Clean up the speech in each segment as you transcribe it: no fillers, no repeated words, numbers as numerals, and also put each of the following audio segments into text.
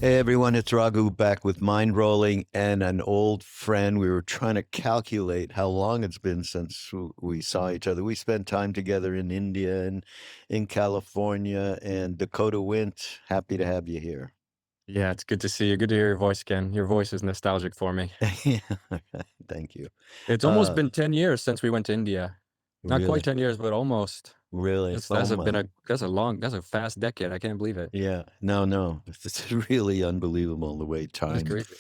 Hey everyone, it's Raghu back with Mindrolling and an old friend. We were trying to calculate how long it's been since we saw each other. We spent time together in India and in California. And Dakota Wint, happy to have you here. Yeah, it's good to see you. Good to hear your voice again. Your voice is nostalgic for me. Yeah, thank you. It's almost Uh, been 10 years since we went to India. Not quite really, 10 years, but almost. really. Oh my, That's a fast decade. I can't believe it. yeah. No, it's really unbelievable the way That's time crazy.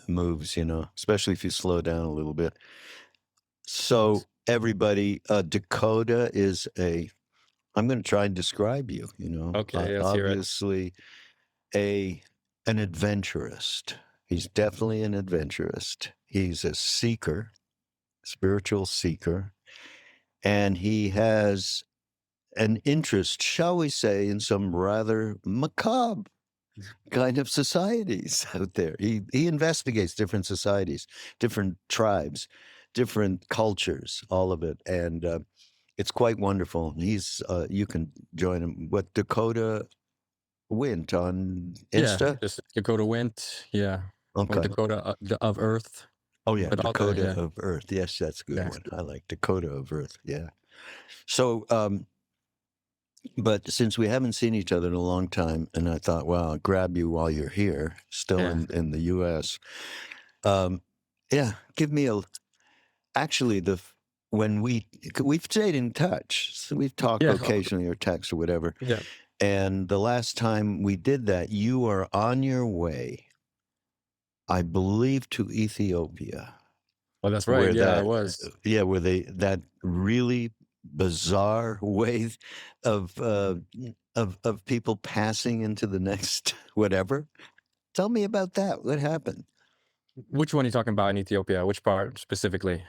moves, especially if you slow down a little bit. So Yes. everybody, Dakota is I'm going to try and describe you, Okay, let's hear it. obviously a an adventurist. He's definitely an adventurist. He's a seeker, spiritual seeker, and he has an interest, shall we say, in some rather macabre kind of societies out there. He investigates different societies, different tribes, different cultures, all of it, and it's quite wonderful. He's you can join him. What Dakota Wint on Yeah, Insta? just Dakota Wint. Yeah. Or Okay. Dakota of Earth. Oh yeah, But all the, Dakota yeah. of Earth. Yes, that's a good Yeah. one. I like Dakota of Earth. Yeah. So, but since we haven't seen each other in a long time, and I thought, well, I'll grab you while you're here, still Yeah. in the U.S. Um, yeah, give me actually when we've stayed in touch, so we've talked Yeah. occasionally or text or whatever. Yeah. And the last time we did that, you are on your way, I believe, to Ethiopia, Oh, that's right. where Yeah, I that, was. where that really bizarre way of of people passing into the next whatever. Tell me about that. What happened? Which one are you talking about in Ethiopia? Which part specifically?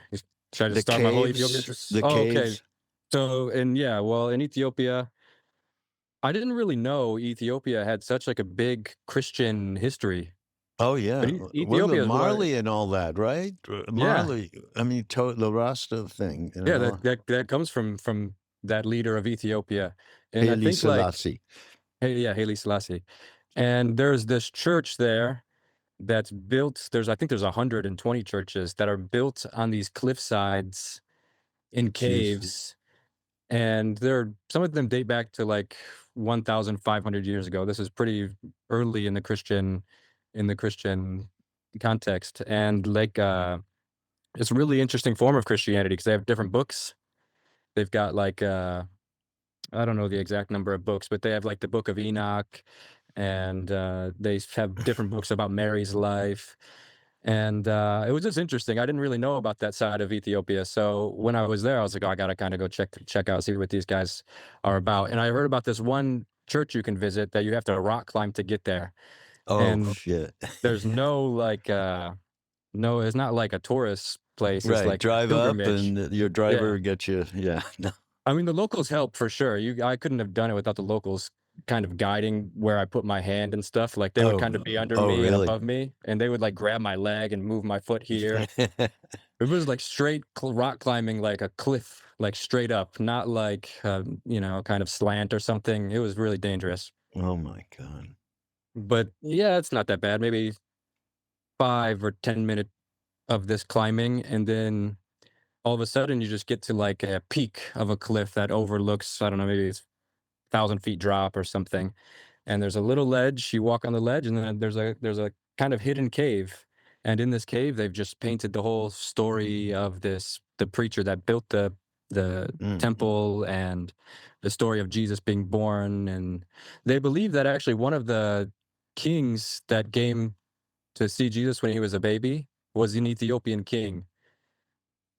Should I just The start my whole Ethiopia? caves, the Oh, okay. caves. So, and yeah, well, in Ethiopia, I didn't really know Ethiopia had such like a big Christian history. Oh But yeah, what about Ethiopia is one of, Marley and all that, right? yeah, Marley. I mean, the Rasta thing, yeah, that comes from that leader of Ethiopia. And I Haile think like, Selassie. hey, yeah, Haile Selassie. And there's this church there that's built. I think there's 120 churches that are built on these cliff sides in Jeez. caves. And some of them date back to like 1,500 years ago. This is pretty early in the Christian context, and like it's a really interesting form of Christianity because they have different books. They've got like I don't know the exact number of books, but they have like the Book of Enoch, and they have different books about Mary's life. And it was just interesting. I didn't really know about that side of Ethiopia. So when I was there, I was like, oh, I gotta kind of go check out, see what these guys are about. And I heard about this one church you can visit that you have to rock climb to get there. Oh And shit. there's no like no, it's not like a tourist place. It's Right. like a Drive up pilgrimage. and your Yeah. driver gets you. Yeah. No. I mean, the locals help for sure. I couldn't have done it without the locals kind of guiding where I put my hand and stuff. Like they would kind Oh, of be under oh, me and really? above me, and they would like grab my leg and move my foot here. It was like straight rock climbing, like a cliff, like straight up, not like kind of slant or something. It was really dangerous. Oh my God. But yeah, it's not that bad. Maybe 5 or 10 minute of this climbing, and then all of a sudden you just get to like a peak of a cliff that overlooks, I don't know, maybe it's 1,000 feet drop or something. And there's a little ledge. You walk on the ledge, and then there's a kind of hidden cave. And in this cave, they've just painted the whole story of the preacher that built the Mm. temple, and the story of Jesus being born. And they believe that actually one of the kings that came to see Jesus when he was a baby was an Ethiopian king.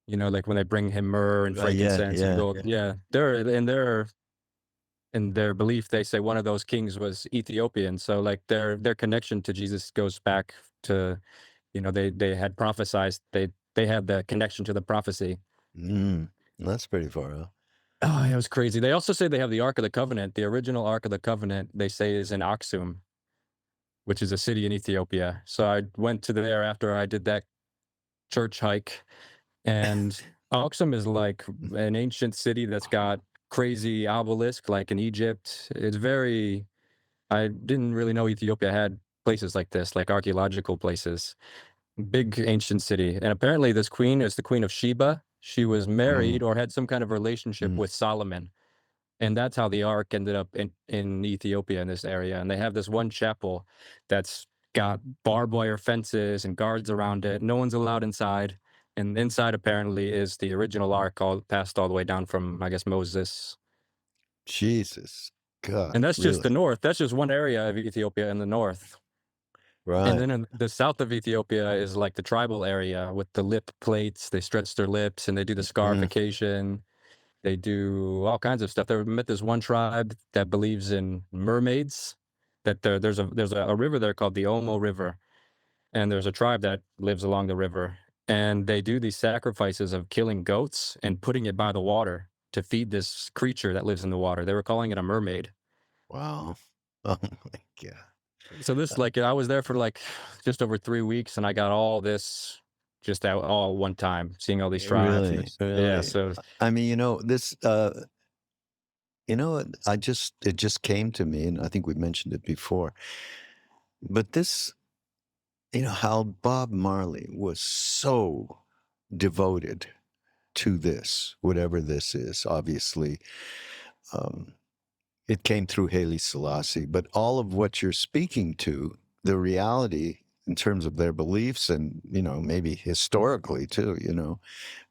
Like when they bring him myrrh and Yeah, frankincense and yeah. gold. Yeah, in their belief, they say one of those kings was Ethiopian. So like their connection to Jesus goes back to, they had prophesied, they had the connection to the prophecy. Mm. That's pretty far out. Oh, yeah, it was crazy. They also say they have the Ark of the Covenant. The original Ark of the Covenant, they say, is in Aksum, which is a city in Ethiopia. So I went to there after I did that church hike. And Aksum is like an ancient city that's got crazy obelisk like in Egypt. I didn't really know Ethiopia had places like this, like archaeological places. Big ancient city. And apparently this queen is the Queen of Sheba. She was married or had some kind of relationship Mm. with Solomon. And that's how the ark ended up in Ethiopia, in this area. And they have this one chapel that's got barbed wire fences and guards around it. No one's allowed inside. And inside apparently is the original ark, all passed all the way down from, I guess, Moses. Jesus, God, And that's just the really? north. That's just one area of Ethiopia in the north. And Right. then in the south of Ethiopia is like the tribal area with the lip plates. They stretch their lips and they do the Mm. scarification. They do all kinds of stuff. There met this one tribe that believes in mermaids. That there's a river there called the Omo River, and there's a tribe that lives along the river, and they do these sacrifices of killing goats and putting it by the water to feed this creature that lives in the water. They were calling it a mermaid. Wow. Oh my God. So this, like, I was there for like just over 3 weeks, and I got all this just out all one time, seeing all these tribes. And Really, it's, yeah, really. so I mean, this, it just came to me, and I think we mentioned it before, but this, how Bob Marley was so devoted to this, whatever this is, obviously. It came through Haile Selassie, but all of what you're speaking to, the reality in terms of their beliefs and, maybe historically too,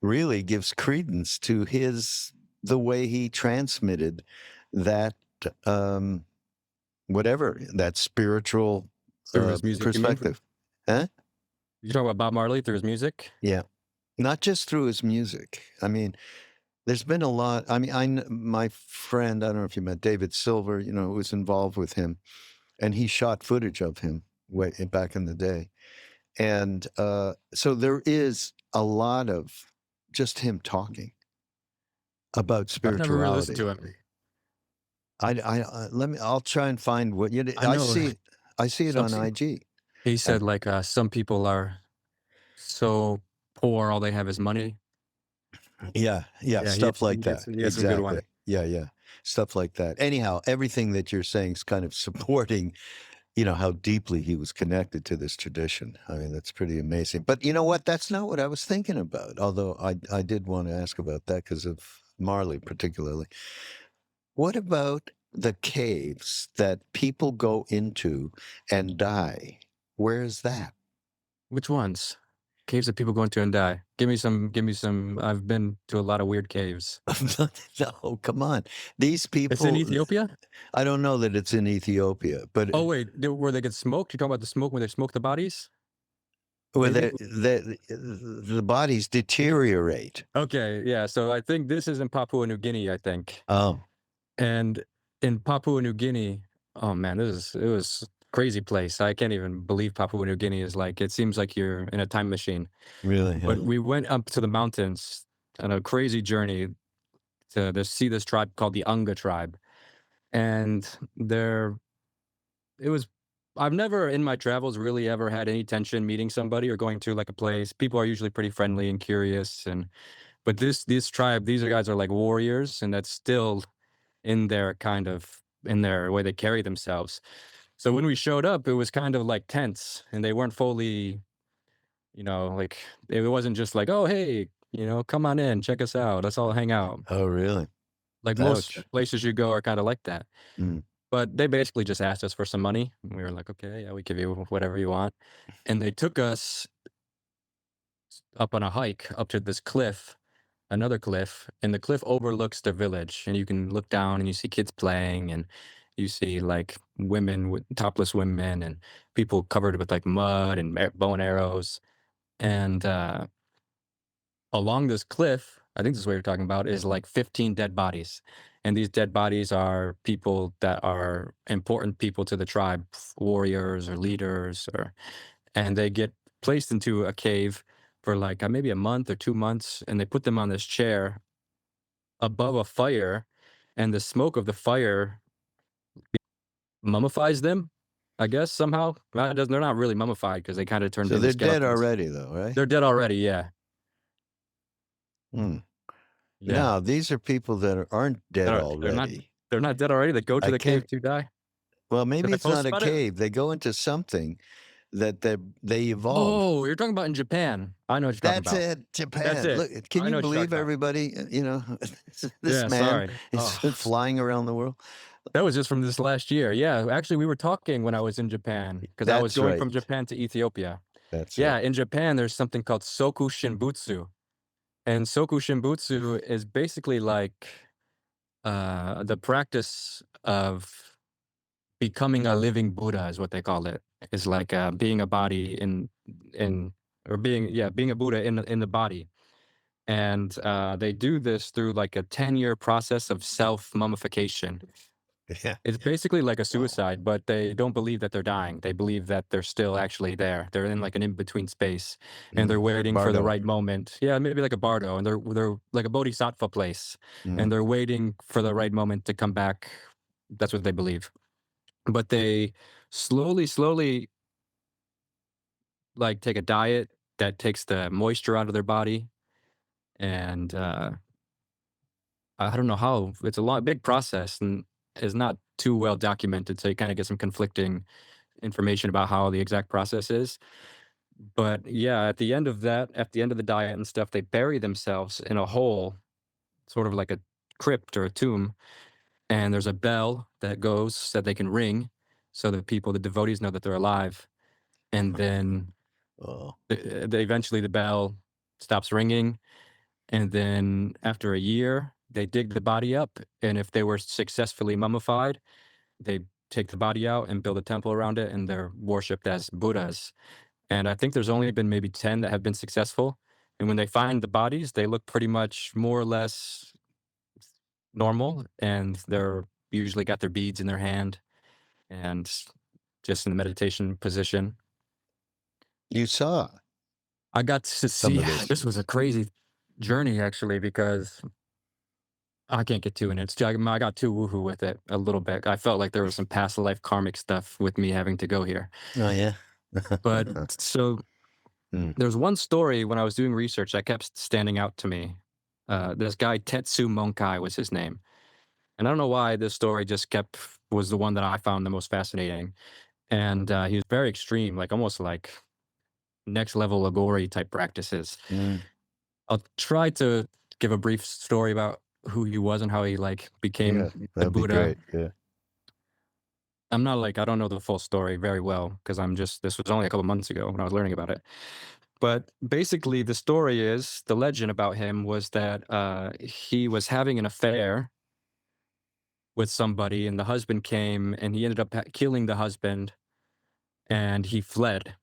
really gives credence to the way he transmitted that, whatever, that spiritual through his music, you mean? perspective. Huh? You talk about Bob Marley through his music? Yeah. Not just through his music. I mean, there's been a lot. I mean, my friend, I don't know if you met David Silver, who was involved with him, and he shot footage of him way back in the day. And so there is a lot of just him talking about I've never really listened spirituality. to him. I'll try and find what I know I see it some on people, IG. he said like some people are so poor, all they have is money. Yeah, Yeah, stuff like that. he had some good Exactly. one. Yeah, stuff like that. Anyhow, everything that you're saying is kind of supporting, how deeply he was connected to this tradition. I mean, that's pretty amazing. But you know what? That's not what I was thinking about. Although I did want to ask about that because of Marley particularly. What about the caves that people go into and die? Where is that? Which ones? Caves that people go into and die. Give me some. I've been to a lot of weird caves. No, come on. These It's in people, Ethiopia? I don't know that it's in Ethiopia, but Oh wait, where they get smoked? You're talking about the smoke where they smoke the bodies? where Maybe? the bodies deteriorate. Okay, yeah. So I think this is in Papua New Guinea, I think. Oh, And in Papua New Guinea, oh man, it was crazy place. I can't even believe Papua New Guinea is like, it seems like you're in a time machine. really? But Huh? we went up to the mountains on a crazy journey to see this tribe called the Unga tribe. And there it was I've never in my travels really ever had any tension meeting somebody or going to like a place. People are usually pretty friendly and curious, and but this tribe, these guys are like warriors, and that's still in their way they carry themselves. So when we showed up, it was kind of like tense, and they weren't fully, like it wasn't just like, oh hey, come on in, check us out, let's all hang out. Oh, really? Like most Ouch. places you go are kind of like that. Mm. But they basically just asked us for some money. And we were like, okay, yeah, we give you whatever you want. And they took us up on a hike up to this cliff, another cliff, and the cliff overlooks the village. And you can look down and you see kids playing, and you see like women with topless women and people covered with like mud and bow and arrows. And along this cliff, I think this is what you're talking about, is like 15 dead bodies. And these dead bodies are people that are important people to the tribe, warriors or leaders, and they get placed into a cave for like maybe a month or 2 months, and they put them on this chair above a fire, and the smoke of the fire mummifies them, I guess somehow. Well, they're not really mummified because they kind of turned So into they're dead skeletons. already, though, right? They're dead already, yeah. Hmm. Yeah. Now, these are people that aren't dead They're not already. they're not dead already. They go to I the cave can't. to die. Well, Did maybe I it's post not a about it? cave. They go into something that they evolve. Oh, you're talking about in Japan. I know what you're talking That's about. it, That's Japan. it. Look, can I you know what you're believe talking about. everybody? This Yeah, man sorry. is Oh, flying around the world. that was just from this last year. Yeah, actually, we were talking when I was in Japan because I was That's going right. from Japan to Ethiopia. That's Yeah, right. in Japan, there's something called Soku Shinbutsu. And Soku Shinbutsu is basically like the practice of becoming a living Buddha, is what they call it. Is like being a body in or being a Buddha in the body. And they do this through like a 10-year process of self-mummification. Yeah. It's basically like a suicide, but they don't believe that they're dying. They believe that they're still actually there. They're in like an in-between space, and they're waiting for the Bardo. right moment. Yeah, maybe like a bardo, and they're like a bodhisattva place, and Mm. they're waiting for the right moment to come back. That's what they believe. But they slowly like take a diet that takes the moisture out of their body, and I don't know how. It's a big process, and is not too well documented. So you kind of get some conflicting information about how the exact process is. But yeah, at the end of that, at the end of the diet and stuff, they bury themselves in a hole, sort of like a crypt or a tomb. And there's a bell that goes that they can ring so that people, the devotees, know that they're alive. And then Oh, eventually the bell stops ringing. And then after a year, they dig the body up. And if they were successfully mummified, they take the body out and build a temple around it, and they're worshipped as Buddhas. And I think there's only been maybe 10 that have been successful. And when they find the bodies, they look pretty much more or less normal, and they're usually got their beads in their hand and just in the meditation position. you saw I got to some see of this. this was a crazy journey actually because I can't get too in it. I got too woohoo with it a little bit. I felt like there was some past life karmic stuff with me having to go here. Oh, yeah. But so Mm. there's one story when I was doing research that kept standing out to me. This guy, Tetsu Monkai was his name. And I don't know why this story just was the one that I found the most fascinating. And he was very extreme, like almost like next level Agori type practices. Mm. I'll try to give a brief story about who he was and how he like Yeah, became a that'd be Buddha. great. Yeah. I'm not like, I don't know the full story very well because this was only a couple months ago when I was learning about it. But basically, the story is the legend about him was that he was having an affair with somebody, and the husband came, and he ended up killing the husband, and he fled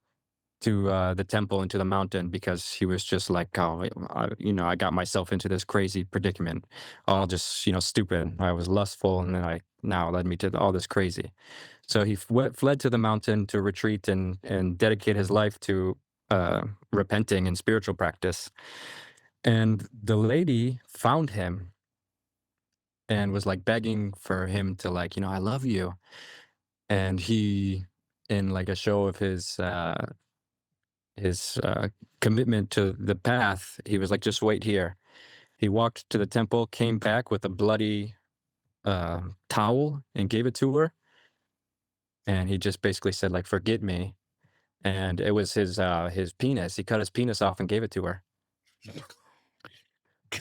to the temple and to the mountain because he was just like, oh, I got myself into this crazy predicament, all just stupid. I was lustful, and then now it led me to all this crazy. So he fled to the mountain to retreat and dedicate his life to repenting and spiritual practice. And the lady found him and was like begging for him to like, I love you. And he, in like a show of his commitment to the path, he was like, just wait here. He walked to the temple, came back with a bloody towel and gave it to her. And he just basically said like, forget me. And it was his penis. He cut his penis off and gave it to her.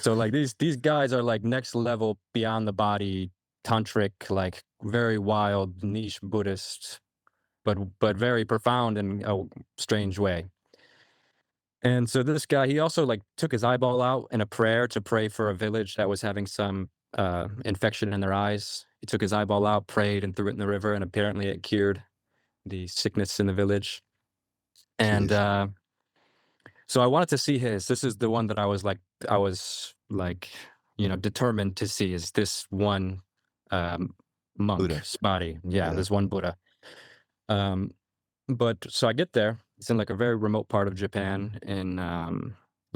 So like these guys are like next level beyond the body tantric, like very wild niche Buddhist, but very profound in a strange way. And so this guy, he also like took his eyeball out in a prayer to pray for a village that was having some infection in their eyes. He took his eyeball out, prayed, and threw it in the river, and apparently it cured the sickness in the village. And Jeez. so I wanted to see his. This is the one that I was like, determined to see is this one monk, Buddha. Spotty. Yeah, Yeah. this one Buddha. Um, but so I get there. It's in like a very remote part of Japan in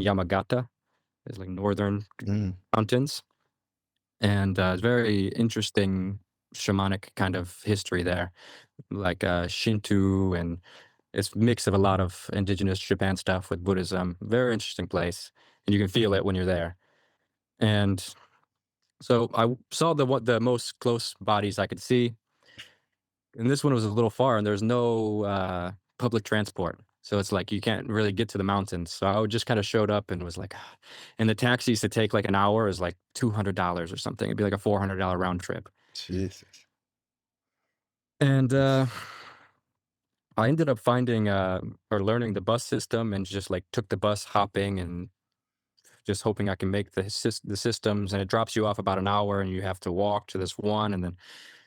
Yamagata. It's like northern Mm. mountains. And it's very interesting shamanic kind of history there, like Shinto, and it's a mix of a lot of indigenous Japan stuff with Buddhism. Very interesting place, and you can feel it when you're there. And so I saw the most close bodies I could see. and this one was a little far, and there's no public transport. So it's like you can't really get to the mountains. So I would just kind of showed up and was like, "Ah," and the taxis to take like an hour is like $200 or something. It'd be like a $400 round trip. Jesus. And I ended up finding or learning the bus system and just like took the bus hopping and just hoping I can make the systems. And it drops you off about an hour, and you have to walk to this one and then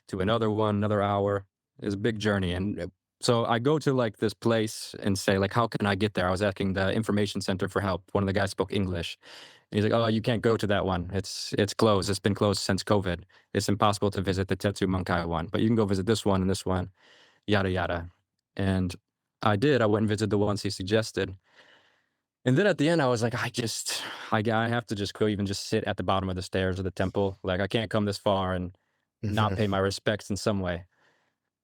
to another one, another hour. It's a big journey. And so I go to like this place and say, like, how can I get there? I was asking the information center for help. One of the guys spoke English. And he's like, oh, you can't go to that one. It's closed. It's been closed since COVID. It's impossible to visit the Tetsu Munkai one, but you can go visit this one and this one, yada yada. And I did. I went and visited the ones he suggested. And then at the end, I was like, I have to just go even just sit at the bottom of the stairs of the temple. Like, I can't come this far and not pay my respects in some way.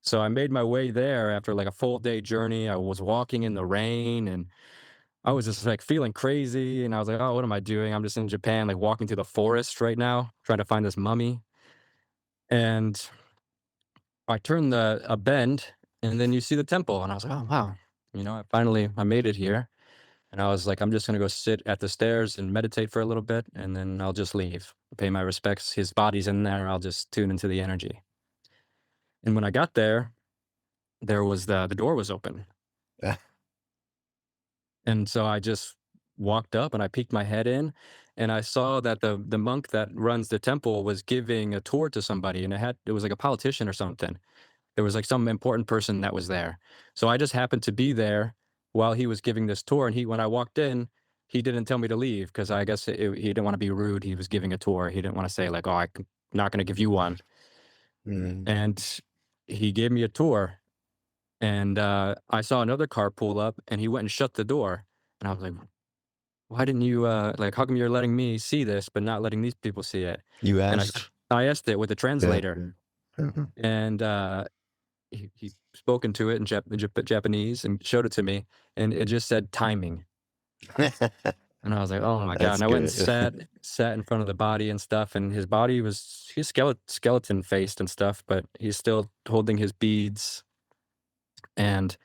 So I made my way there after like a full day journey. I was walking in the rain, and I was just like feeling crazy. And I was like, oh, what am I doing? I'm just in Japan, like walking through the forest right now, trying to find this mummy. And I turned a bend, and then you see the temple. And I was like, oh, wow. I made it here. And I was like, I'm just going to go sit at the stairs and meditate for a little bit, and then I'll just leave, pay my respects. His body's in there. I'll just tune into the energy. And when I got there, there was the door was open. And so I just walked up and I peeked my head in, and I saw that the monk that runs the temple was giving a tour to somebody, and it was like a politician or something. There was like some important person that was there. So I just happened to be there while he was giving this tour. And when I walked in, he didn't tell me to leave because I guess he didn't want to be rude. He was giving a tour. He didn't want to say like, "Oh, I'm not going to give you one." Mm. And he gave me a tour. And I saw another car pull up, and he went and shut the door. And I was like, "Why didn't you like? How come you're letting me see this, but not letting these people see it?" You And asked? I asked it with a Yeah. translator, Mhm. and he spoke into it in Japanese and showed it to me, and it just said timing. And I was like, "Oh my god." That's And I went and good. sat in front of the body and stuff, and his body he's skeleton faced and stuff, but he's still holding his beads. And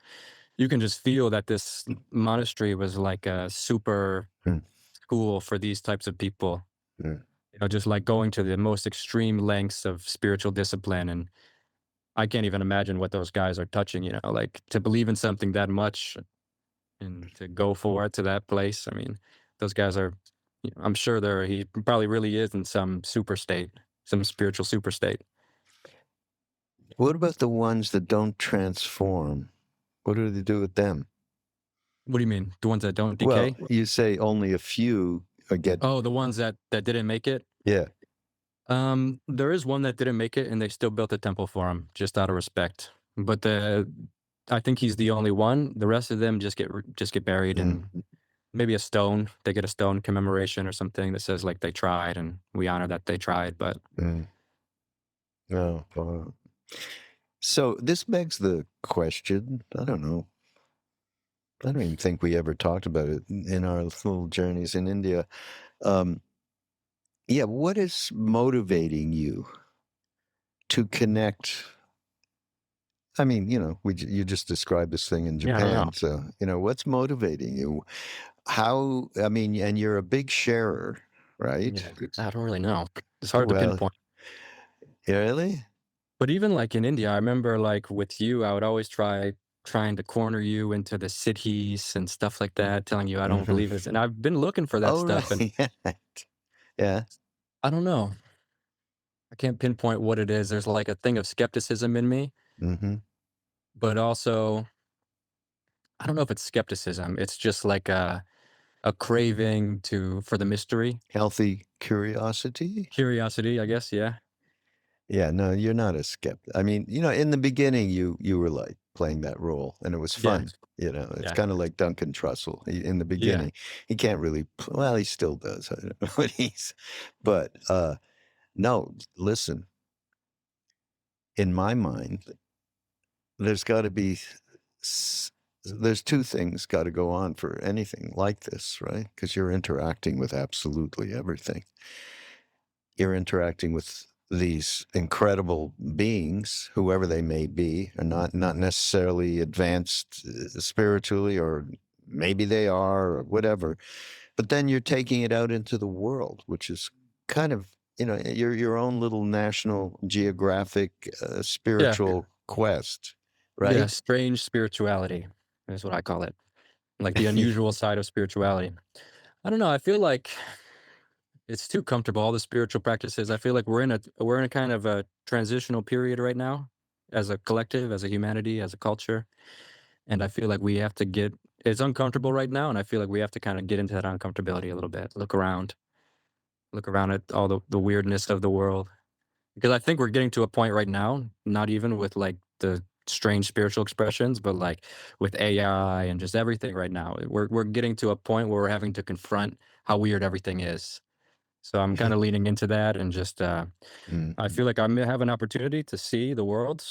you can just feel that this monastery was like a super Mm, school for these types of people. mm. Just like going to the most extreme lengths of spiritual discipline. And I can't even imagine what those guys are touching, like to believe in something that much and to go for it to that place. I mean, those guys are, I'm sure he probably really is in some super state, some spiritual super state. What about the ones that don't transform? What do they do with them? What do you mean? The ones that don't Well, decay? you say only a few get, Oh, the ones that didn't make it? yeah. There is one that didn't make it, and they still built a temple for him just out of respect. But I think he's the only one. The rest of them just get buried in Mm, maybe a stone. They get a stone commemoration or something that says like they tried, and we honor that they tried. But mm. Oh, wow. So this begs the question, I don't know. I don't even think we ever talked about it in our little journeys in India. Um, yeah, what is motivating you to connect? I mean, you just described this thing in yeah, I don't know. Japan. So, what's motivating you? How, I mean, and you're a big sharer, right? Yeah, I don't really know. It's hard to Well, pinpoint. really? But even like in India, I remember like with you, I would always trying to corner you into the cities and stuff like that, telling you I don't Hmm. believe this. And I've been looking for that Oh, stuff, and right. Yeah. I don't know. I can't pinpoint what it is. There's like a thing of skepticism in me, Hmm. but also I don't know if it's skepticism. It's just like a craving for the mystery, Healthy curiosity. curiosity, I guess. Yeah. Yeah, no, you're not a skeptic. I mean, in the beginning, you were like playing that role, and it was Yeah. fun. It's Yeah. kind of like Duncan Trussell. In the Yeah. beginning, he can't really. Well, he still does. I don't know what but no. Listen, in my mind, there's got to be. There's two things got to go on for anything like this, right? Because you're interacting with absolutely everything. You're interacting with these incredible beings, whoever they may be, are not necessarily advanced spiritually, or maybe they are, or whatever. But then you're taking it out into the world, which is kind of, your own little National Geographic Yeah. spiritual quest, Yeah, right? strange spirituality is what I call it. Like the unusual side of spirituality. I don't know, I feel like it's too comfortable, all the spiritual practices. I feel like we're in a kind of a transitional period right now as a collective, as a humanity, as a culture. And I feel like we have to get it's uncomfortable right now, and I feel like we have to kind of get into that uncomfortability a little bit. Look around at all the weirdness of the world. Because I think we're getting to a point right now, not even with like the strange spiritual expressions, but like with AI and just everything right now. We're getting to a point where we're having to confront how weird everything is. So I'm kind of leaning into that and just I Mm, feel like I may have an opportunity to see the world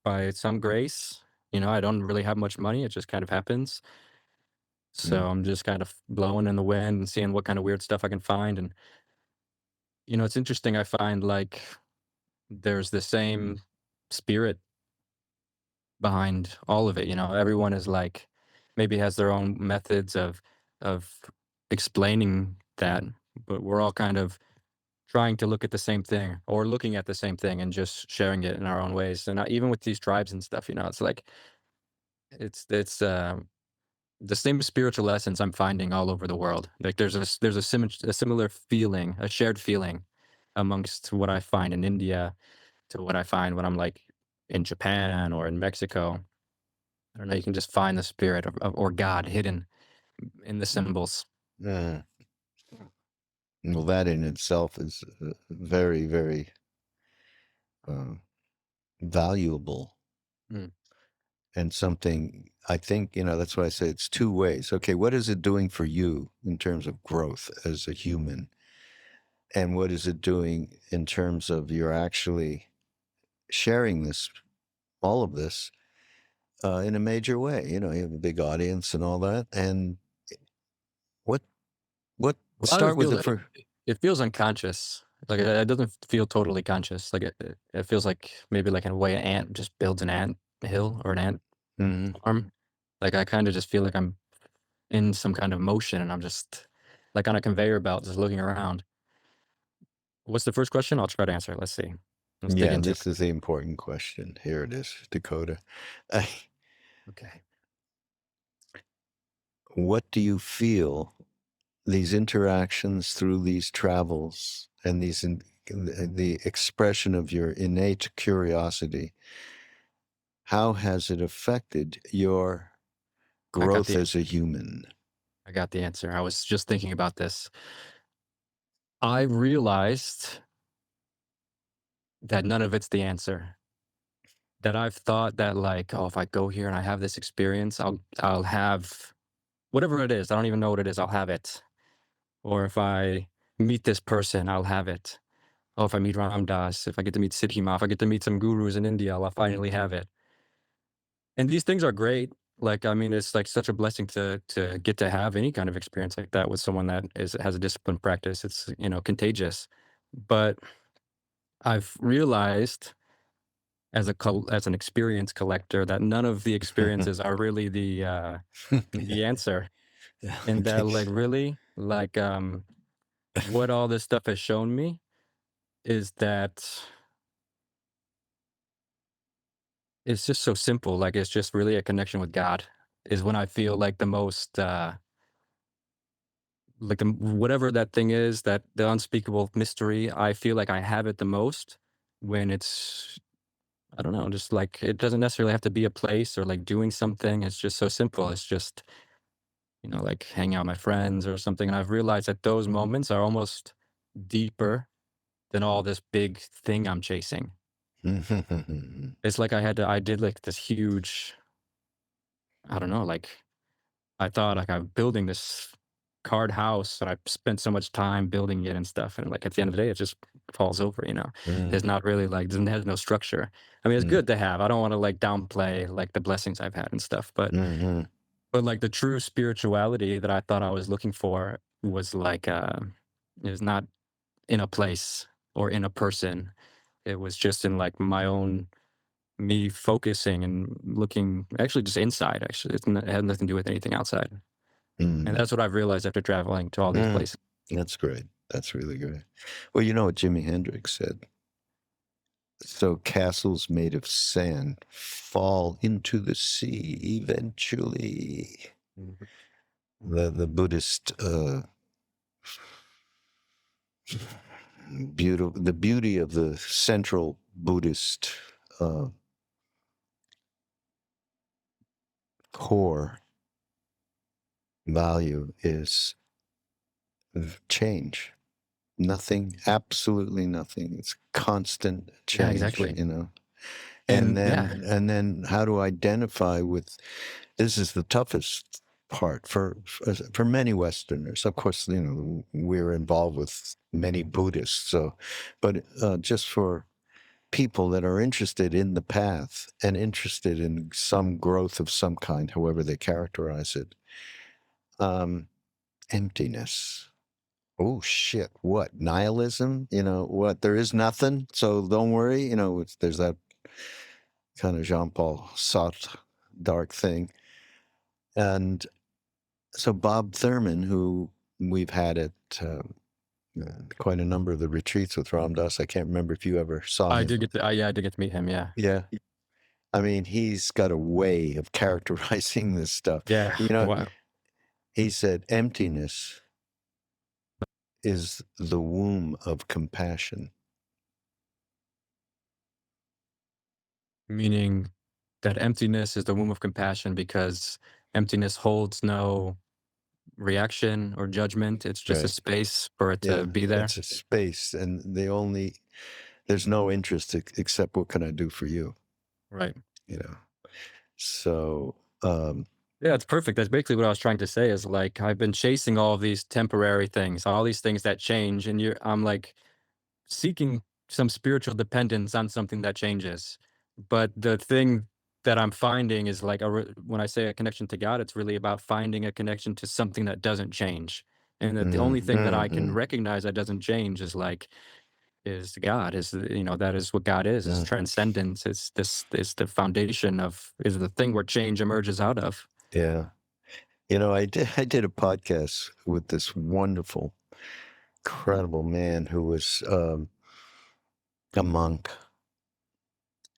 by some grace. I don't really have much money. It just kind of happens. So mm, I'm just kind of blowing in the wind and seeing what kind of weird stuff I can find. And it's interesting. I find like there's the same spirit behind all of it. Everyone is like maybe has their own methods of explaining that, but we're all kind of trying to look at the same thing or looking at the same thing and just sharing it in our own ways. And even with these tribes and stuff, it's like it's the same spiritual lessons I'm finding all over the world. Like there's a similar feeling, a shared feeling amongst what I find in India to what I find when I'm like in Japan or in Mexico. I don't know. You can just find the spirit of or God hidden in the symbols. uh, well, that in itself is very, very uh, valuable, Mm. and something, I think, that's why I say it's two ways. Okay, what is it doing for you in terms of growth as a human? And what is it doing in terms of you're actually sharing this, all of this, in a major way? You have a big audience and all that. And what, what, A lot of start it with feels the first. it feels unconscious. Like it doesn't feel totally conscious. Like it feels like maybe like in a way an ant just builds an ant hill or an ant Mhm. farm. Like I kind of just feel like I'm in some kind of motion and I'm just like on a conveyor belt just looking around. What's the first question? I'll try to answer it. Let's see. Let's dig Yeah, into it. this is the important question. Here it is, Dakota. Uh, Okay. what do you feel these interactions through these travels and the expression of your innate curiosity, how has it affected your I got growth the as a human? I got the answer. I was just thinking about this. I realized that none of it's the answer. That I've thought that like, oh, if I go here and I have this experience, I'll have whatever it is. I don't even know what it is. I'll have it. Or if I meet this person, I'll have it. Oh, if I meet Ram Dass, if I get to meet Siddhima, if I get to meet some gurus in India, I'll finally have it. And these things are great. Like, I mean, it's like such a blessing to get to have any kind of experience like that with someone that has a disciplined practice. It's contagious. But I've realized as an experience collector that none of the experiences are really the answer. And Okay. that like really like what all this stuff has shown me is that it's just so simple. Like it's just really a connection with God is when I feel like the most like whatever that thing is, that the unspeakable mystery, I feel like I have it the most when it's I don't know, just like it doesn't necessarily have to be a place or like doing something. It's just so simple. It's just like hanging out with my friends or something. And I've realized that those moments are almost deeper than all this big thing I'm chasing. It's like I did like this huge, I don't know, like I thought like I'm building this card house and I spent so much time building it and stuff. And like at the end of the day, it just falls over. There's Mm, not really like, doesn't has no structure. I mean, it's mm, good to have. I don't want to like downplay like the blessings I've had and stuff, mhm. but like the true spirituality that I thought I was looking for was like, is not in a place. or in a person. It was just in like my own me focusing and looking actually just inside. Actually, it had nothing to do with anything outside. And Mm. that's what I've realized after traveling to all these Mm. places. That's great. That's really great. Well, you know what Jimi Hendrix said? So castles made of sand fall into the sea eventually. Mhm. The Buddhist the beauty of the central Buddhist core value is change. Nothing, absolutely nothing. It's constant Yeah, change, exactly. you know. And yeah, And then how to identify with, this is the toughest part for many Westerners. Of course, you know, we're involved with many Buddhists, so, but just for people that are interested in the path and interested in some growth of some kind, however they characterize it, emptiness. Oh shit! What, nihilism? You know what? There is nothing, so don't worry. You know, there's that kind of Jean-Paul Sartre dark thing. And so Bob Thurman, who we've had at quite a number of the retreats with Ram Dass, I can't remember if you ever saw I him. did get to, yeah, I did get to meet him. Yeah. Yeah. I mean, he's got a way of characterizing this stuff. Yeah. You know, Wow. he said, emptiness is the womb of compassion. Meaning that emptiness is the womb of compassion because emptiness holds no reaction or judgment. It's just a Right. space for it to Yeah. be there. It's a space, and there's no interest except what can I do for you? Right. You know? So, Yeah, it's perfect. That's basically what I was trying to say is like, I've been chasing all these temporary things, all these things that change. And I'm like seeking some spiritual dependence on something that changes. But the thing that I'm finding is like, when I say a connection to God, it's really about finding a connection to something that doesn't change. And that the only thing that I can recognize that doesn't change is like, is God, is, that is what God is transcendence. It's this is the foundation is the thing where change emerges out of. yeah. You know, I did a podcast with this wonderful, incredible man who was a monk.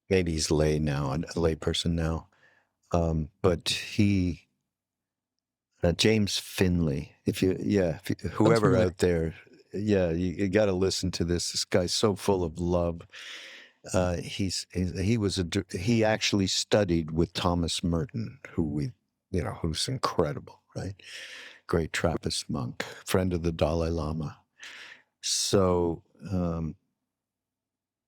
Maybe he's lay now, a lay person now. But James Finley, Sounds whoever familiar. out there, yeah, you got to listen to this. This guy's so full of love. He actually studied with Thomas Merton, who's incredible, right? Great Trappist monk, friend of the Dalai Lama. So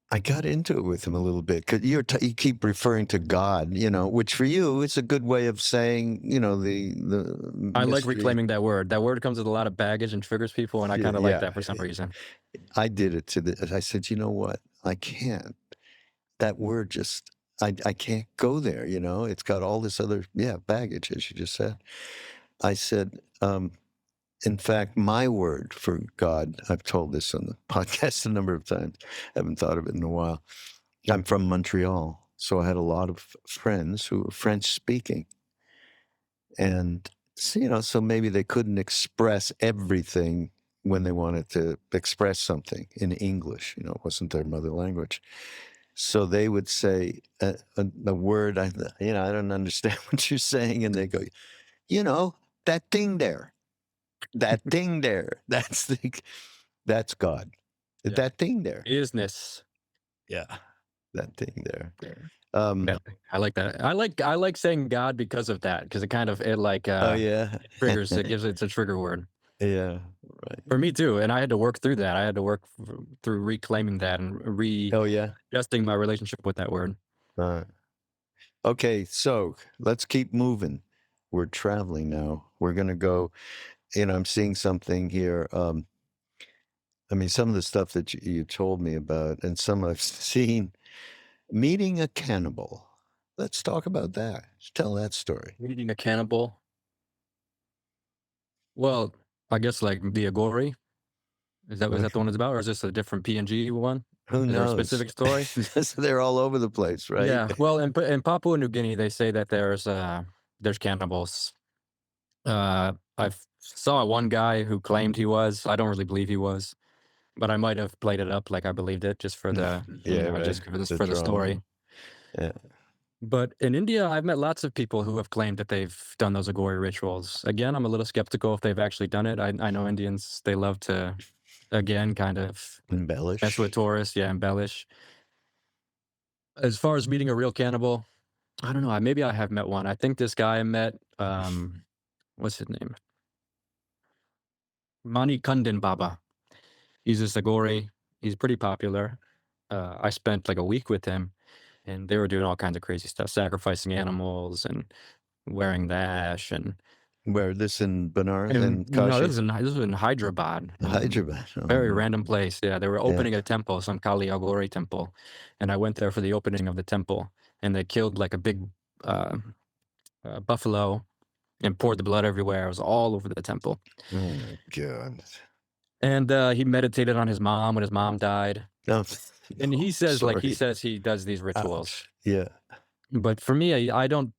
I got into it with him a little bit because you keep referring to God, which for you it's a good way of saying, the I like mystery. reclaiming that word. That word comes with a lot of baggage and triggers people, and I kind of like Yeah, that for some reason. I did it I said, you know what? I can't. That word just, I can't go there. It's got all this other, baggage, as you just said. I said, in fact, my word for God, I've told this on the podcast a number of times. I haven't thought of it in a while. I'm from Montreal, so I had a lot of friends who were French speaking. And, so maybe they couldn't express everything when they wanted to express something in English. It wasn't their mother language. So they would say a word, I don't understand what you're saying. And they go, that thing there. That thing there, that's God. Yeah. That thing there. Isness. Yeah. That thing there. Yeah, I like that. I like saying God because of that, because it like Oh yeah. triggers. It's a trigger word Yeah. Right. for me too, and I had to work through that. I had to work through reclaiming that and Oh yeah. readjusting my relationship with that word. Okay, so let's keep moving. We're traveling now. We're gonna go. I'm seeing something here. I mean, some of the stuff that you told me about, and some I've seen. Meeting a cannibal. Let's talk about that. Tell that story. Meeting a cannibal. Well, I guess like the Agori. Is that the one it's about, or is this a different PNG one? Who Is there a knows? specific story? They're all over the place, right? Yeah, well, in Papua New Guinea, they say that there's cannibals. I saw one guy who claimed he was. I don't really believe he was, but I might have played it up like I believed it just for the, Yeah, right. just for this The for the drama. story. Yeah. But in India, I've met lots of people who have claimed that they've done those Agori rituals. Again, I'm a little skeptical if they've actually done it. I know Indians, they love to, again, kind of mess with Embellish. tourists, yeah, embellish. As far as meeting a real cannibal, I don't know. Maybe I have met one. I think this guy I met, what's his name? Mani Kundin Baba. He's a Agori. He's pretty popular. I spent like a week with him, and they were doing all kinds of crazy stuff, sacrificing animals and wearing the ash Where this in Benares and and no, Kashi? this was in Hyderabad, in Hyderabad. Oh, very no. random place. Yeah, they were Yeah. opening a temple, some Kali Agori temple, and I went there for the opening of the temple, and they killed like a big uh, buffalo and poured the blood everywhere. It was all over the temple. Oh my God. And he meditated on his mom when his mom died. No, And no, he says, like, he sorry. says he does these rituals. Ouch. Yeah. But for me, I don't,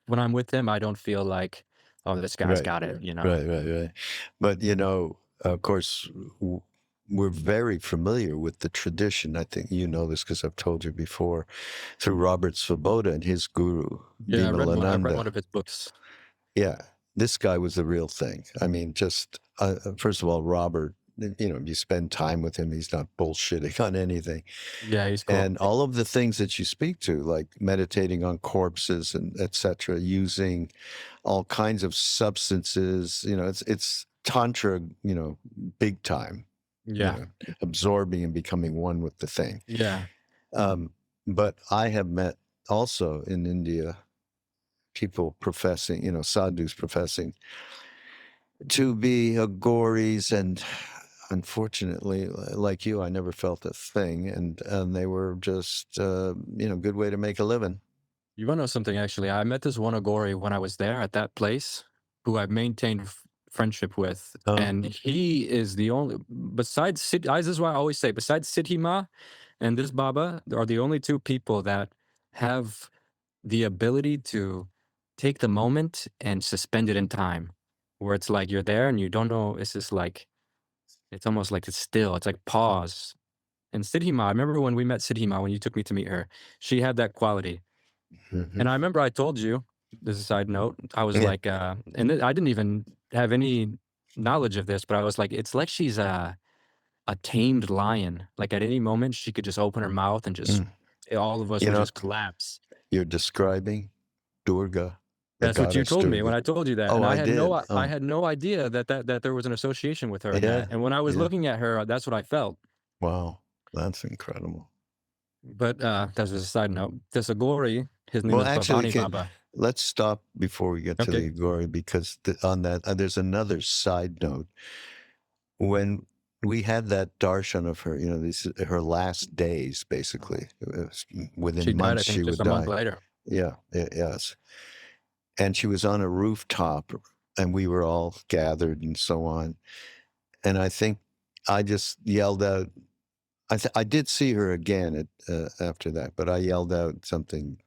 when I'm with him, I don't feel like, oh, this guy's Right. got it, you know? Right. But, of course, we're very familiar with the tradition. I think you know this because I've told you before, through Robert Svoboda and his guru, Yeah, I've read one Vimalananda. of his books. Yeah, this guy was the real thing. I mean, just first of all, Robert, you spend time with him, he's not bullshitting on anything. Yeah, he's cool. And all of the things that you speak to, like meditating on corpses and etc., using all kinds of substances, it's tantra, big time, Yeah, absorbing and becoming one with the thing. yeah. But I have met also in India people professing, sadhus professing to be Aghoris, and unfortunately, like you, I never felt a thing, and they were just, good way to make a living. You want to know something, actually? I met this one Agori when I was there at that place who I've maintained friendship with. Oh, And he is the only, besides this is why I always say, besides Siddhima and this Baba, are the only two people that have the ability to take the moment and suspend it in time, where it's like you're there and you don't know, it's just like, it's almost like it's still, it's like pause. And Siddhima, I remember when we met Siddhima, when you took me to meet her, she had that quality. mhm. And I remember I told you, this is a side note, I was Yeah. like, I didn't even have any knowledge of this, but I was like, it's like she's a tamed lion. Like at any moment, she could just open her mouth and just, all of us You would know, just collapse. you're describing Durga, the That's what you goddess told me when Durga. I told you that, Oh, and I did. I Oh, had no idea that there was an association with her in yeah, that. And when I was yeah. looking at her, that's what I felt. Wow, that's incredible. But that's just a side note. This Agori, his name Well, is actually, Bhavani Baba. let's stop before we get to Okay. the Agori, because on that, there's another side note. When we had that darshan of her, her last days, basically, it was within She died, I months think, she just would a month die. later. Yeah, yes. And she was on a rooftop, and we were all gathered and so on. And I think I just yelled out. I did see her again after that, but I yelled out something,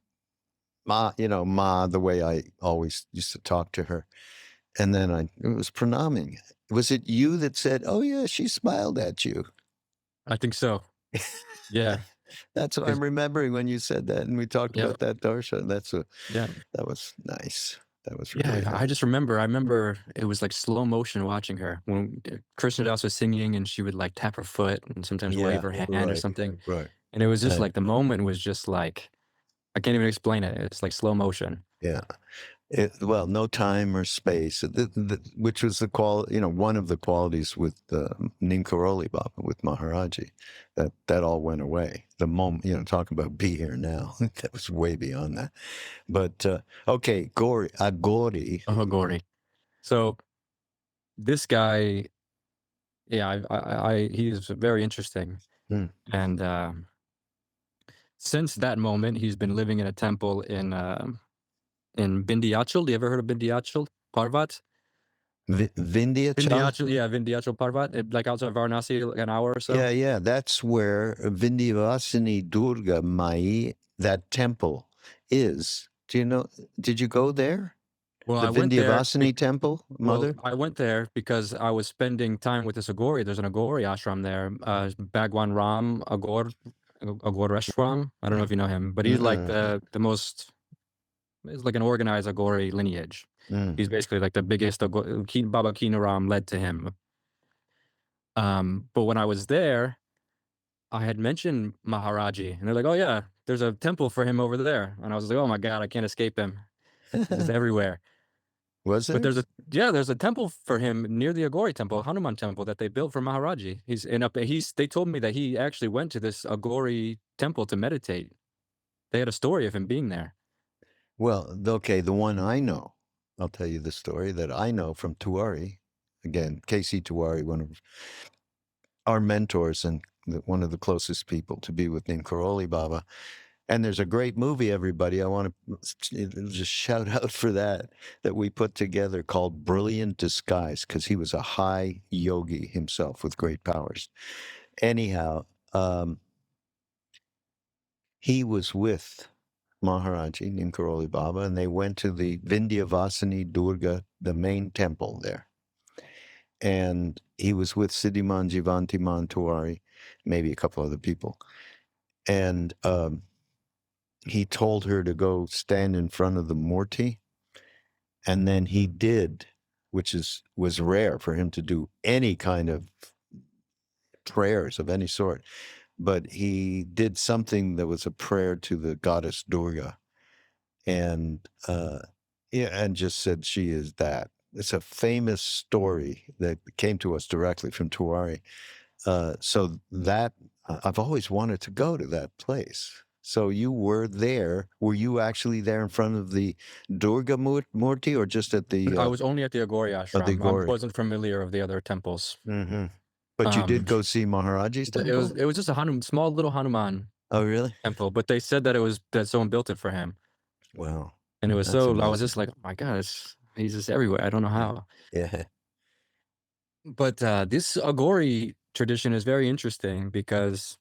"Ma," "Ma," the way I always used to talk to her. And then it was pranaming. Was it you that said, "Oh yeah, she smiled at you"? I think so. Yeah. That's what 'Cause I'm remembering when you said that, and we talked yeah, about that darshan. yeah. That was nice. That was really Yeah, I nice. just remember it was like slow motion watching her when Krishna Das was singing and she would like tap her foot and sometimes wave Yeah, her hand or right, something. right. And it was just Uh, like the moment was just like I can't even explain it. It's like slow motion. yeah. Well, no time or space, which was one of the qualities with Neem Karoli Baba, with Maharaj-ji, that all went away. The moment, talk about be here now, that was way beyond that. But okay, Agori. Oh, Agori. So this guy, yeah, he's very interesting. Hmm. And since that moment, he's been living in a temple in Bindiachal. Do you ever heard of Bindiachal? Parvat? Vindhyachal? Vindhyachal Parvat, like outside of Varanasi, like an hour or so. Yeah. That's where Vindhyavasini Durga Mai, that temple, is. Do you know? Did you go there? Well, The I went there. Vindhyavasini temple, mother? I went there because I was spending time with this Agori. There's an Agori ashram there, Bhagwan Ram Agoreshram. I don't know if you know him, but he's like the most. It's like an organized Agori lineage. He's basically like the biggest Baba Kinaram led to him. But when I was there, I had mentioned maharaj-ji, and they're like, "Oh yeah, there's a temple for him over there." And I was like, "Oh my God, I can't escape him. He's everywhere." Was But there? there's a temple for him near the Agori temple, Hanuman temple that they built for maharaj-ji. They told me that he actually went to this Agori temple to meditate. They had a story of him being there. Well, okay, the one I know, I'll tell you the story that I know from Tuwari. Again, KC Tuwari, one of our mentors and one of the closest people to be with Karoli Baba. And there's a great movie, everybody. I want to just shout out for that we put together called Brilliant Disguise, because he was a high yogi himself with great powers. Anyhow, he was with Maharaj-ji, Karoli Baba, and they went to the Vindhyavasini Durga, the main temple there. And he was with Siddhiman Jivantiman Tiwari, maybe a couple other people. And he told her to go stand in front of the Murti. And then he did, which was rare for him to do any kind of prayers of any sort. But he did something that was a prayer to the goddess Durga. And and just said she is that. It's a famous story that came to us directly from Tuwari. So that I've always wanted to go to that place. So you were there. Were you actually there in front of the Durga Murti, or just at the? I was only at the Agori ashram. the Agori. I wasn't familiar of the other temples. But you did go see Maharaj's temple? It was just a small little Hanuman. Oh, really? Temple, but they said that someone built it for him. Wow. And it was I was just like, oh my God, he's just everywhere. I don't know how. Yeah. But this Agori tradition is very interesting because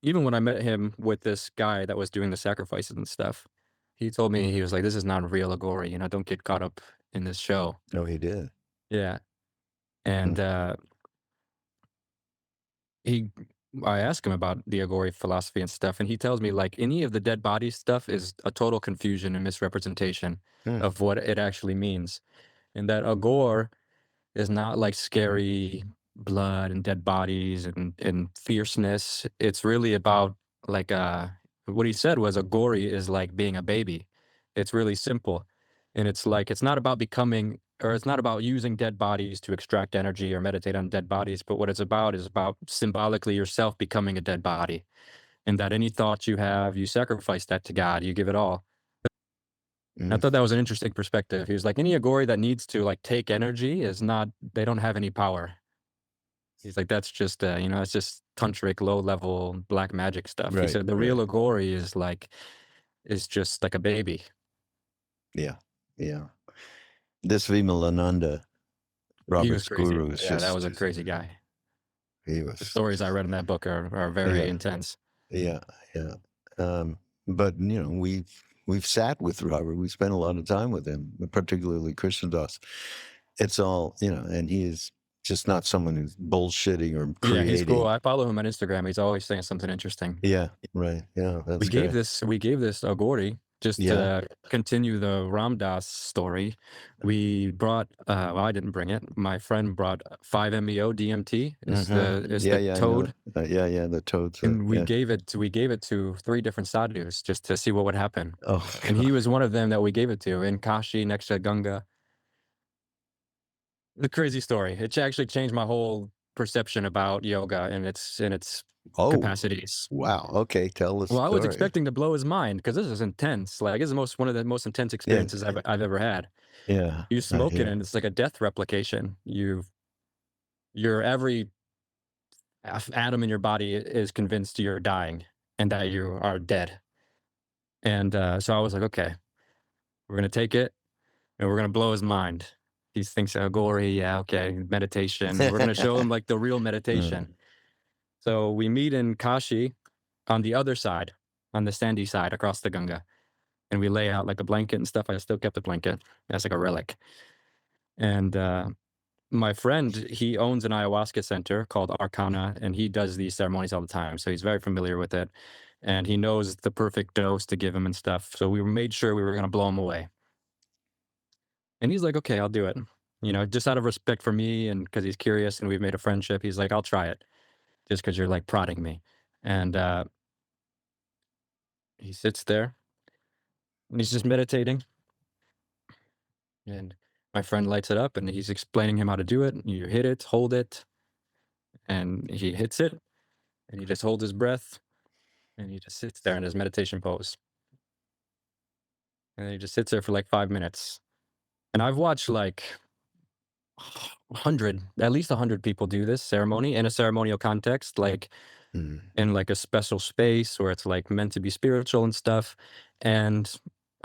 even when I met him with this guy that was doing the sacrifices and stuff, he told me, he was like, this is not a real Agori, don't get caught up in this show. Oh, he did. Yeah. And I asked him about the Agori philosophy and stuff, and he tells me like any of the dead body stuff is a total confusion and misrepresentation of what it actually means. And that Agor is not like scary blood and dead bodies and fierceness. It's really about like what he said was Agori is like being a baby. It's really simple. And it's like it's not about becoming, or it's not about using dead bodies to extract energy or meditate on dead bodies, but what it's about is about symbolically yourself becoming a dead body. And that any thoughts you have, you sacrifice that to God, you give it all. I thought that was an interesting perspective. He was like, any Agori that needs to like take energy they don't have any power. He's like, that's just, it's just tantric, low level black magic stuff. He said the real Agori is just like a baby. Yeah. Yeah. This Vimalananda, Robert's guru, is just. That was a crazy guy. He was. The stories I read in that book are very intense. Yeah. But we've sat with Robert. We spent a lot of time with him, particularly Krishna Das. It's all, and he is just not someone who's bullshitting or creating. Yeah, he's cool. I follow him on Instagram. He's always saying something interesting. Yeah, right. Yeah, that's we gave this Agori, just to continue the Ram Dass story. We brought, I didn't bring it. My friend brought 5-MeO DMT. Is the toad. The toad. And we gave it to 3 different sadhus just to see what would happen. Oh, God. And he was one of them that we gave it to in Kashi next to Ganga. The crazy story. It actually changed my whole perception about yoga and its capacities. Wow. Okay, tell us. Well, I was expecting to blow his mind because this is intense. Like, this is one of the most intense experiences I've ever had. Yeah. You smoke it and it's like a death replication. Your every atom in your body is convinced you're dying and that you are dead. And so I was like, okay, we're gonna take it and we're gonna blow his mind. He thinks Agori, yeah, okay, meditation. We're gonna show him like the real meditation. So we meet in Kashi on the other side, on the sandy side across the Ganga. And we lay out like a blanket and stuff. I still kept the blanket as like a relic. And my friend, he owns an ayahuasca center called Arcana, and he does these ceremonies all the time. So he's very familiar with it. And he knows the perfect dose to give him and stuff. So we made sure we were going to blow him away. And he's like, okay, I'll do it. You know, just out of respect for me and because he's curious and we've made a friendship, he's like, I'll try it just because you're like prodding me. And he sits there and he's just meditating. And my friend lights it up and he's explaining him how to do it. You hit it, hold it, and he hits it and he just holds his breath and he just sits there in his meditation pose. And he just sits there for like 5 minutes. And I've watched like 100, at least 100 people do this ceremony in a ceremonial context, like in like a special space where it's like meant to be spiritual and stuff. And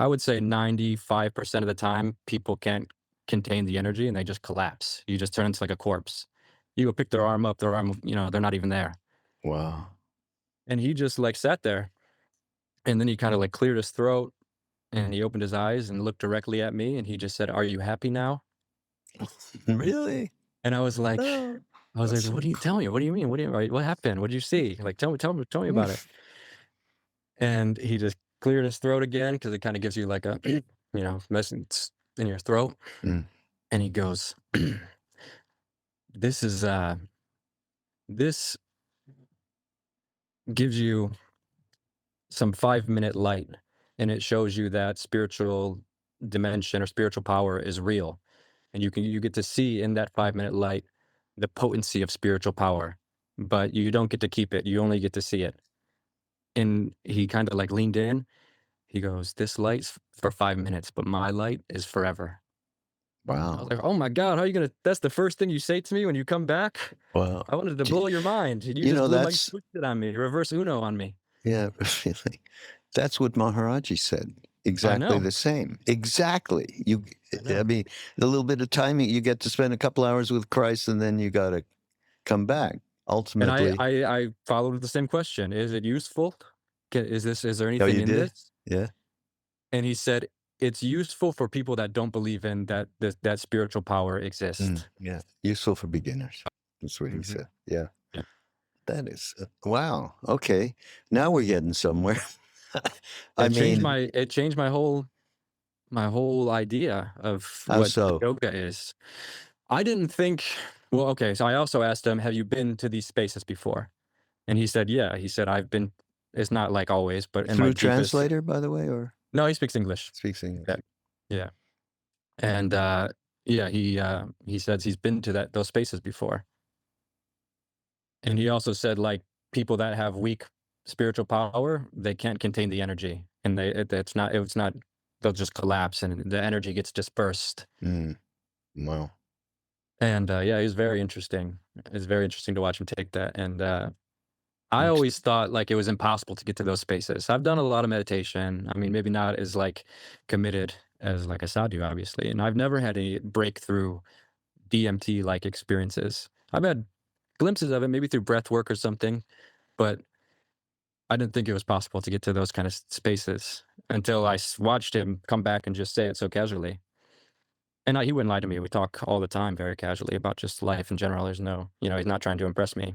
I would say 95% of the time, people can't contain the energy and they just collapse. You just turn into like a corpse. You go pick their arm up, you know, they're not even there. Wow. And he just like sat there and then he kind of like cleared his throat and he opened his eyes and looked directly at me and he just said, "Are you happy now?" Really? And I was like, Oh, what that's do you tell me? What do you mean? What happened? What did you see? Like, tell me about it. And he just cleared his throat again because it kind of gives you like a, you know, message in your throat. Mm. And he goes, this is, this gives you some 5-minute light and it shows you that spiritual dimension or spiritual power is real. And you get to see in that 5-minute light the potency of spiritual power, but you don't get to keep it. You only get to see it. And he kind of like leaned in. He goes, "This light's for 5 minutes, but my light is forever." I was Wow. like, "Oh my God, how are you gonna that's the first thing you say to me when you come back? Wow. I wanted to blow your mind. And you You just know, blew like that's, switched it on me, reverse Uno on me." yeah, really. That's what maharaj-ji said. I Exactly know. the same. Exactly. I know. I mean, a little bit of timing, you get to spend a couple hours with Christ and then you got to come back. And Ultimately. I followed with the same question. Is it useful? Is there Oh, anything you in did? this? Yeah. And he said, it's useful for people that don't believe in that spiritual power exists. Yeah. Useful for beginners. That's what he said. Yeah. Yeah. That is, wow. Okay. Now we're getting somewhere. I It changed mean, my whole idea of how what so? yoga is. I didn't think, well, okay, so I also asked him, "Have you been to these spaces before?" And he said, "Yeah." He said, "I've been." It's not like always, but in my Through deepest. translator, by the way, or No, he speaks English. speaks English? Yeah. Yeah. And yeah, he says he's been to those spaces before. And he also said like people that have weak spiritual power, they can't contain the energy, and it's not they'll just collapse and the energy gets dispersed. Wow. And yeah, it was very interesting. It's very interesting to watch him take that. And I always thought like it was impossible to get to those spaces. I've done a lot of meditation. I mean, maybe not as like committed as like a sadhu, obviously. And I've never had any breakthrough DMT like experiences. I've had glimpses of it, maybe through breath work or something, but I didn't think it was possible to get to those kind of spaces until I watched him come back and just say it so casually. And he wouldn't lie to me. We talk all the time very casually about just life in general. There's no, you know, he's not trying to impress me.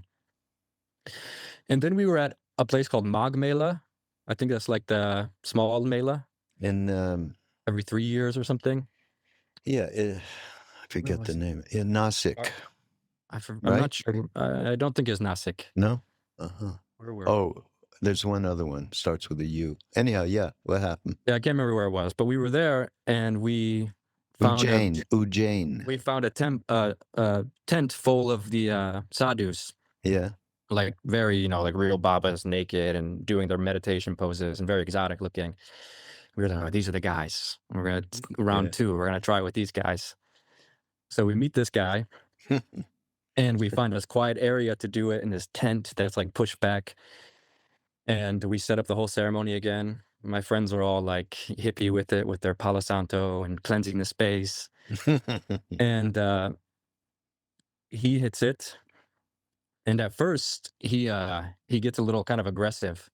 And then we were at a place called Mag Mela. I think that's like the small Mela And every 3 years or something. yeah, I forget the name. In Nasik, I'm right? not sure. I don't think it's Nasik. No? Uh-huh. Where were we? Oh, there's one other one. Starts with a U. Anyhow, yeah. What happened? Yeah, I can't remember where it was, but we were there and we found Ujjain. we found a tent full of the sadhus, Yeah. like very, you know, like real babas naked and doing their meditation poses and very exotic looking. We were like, "Oh, these are the guys. We're gonna round 2. We're gonna try it with these guys." So we meet this guy and we find this quiet area to do it in this tent that's like pushed back. And we set up the whole ceremony again. My friends are all like hippie with it, with their Palo Santo and cleansing the space. And he hits it. And at first, he gets a little kind of aggressive.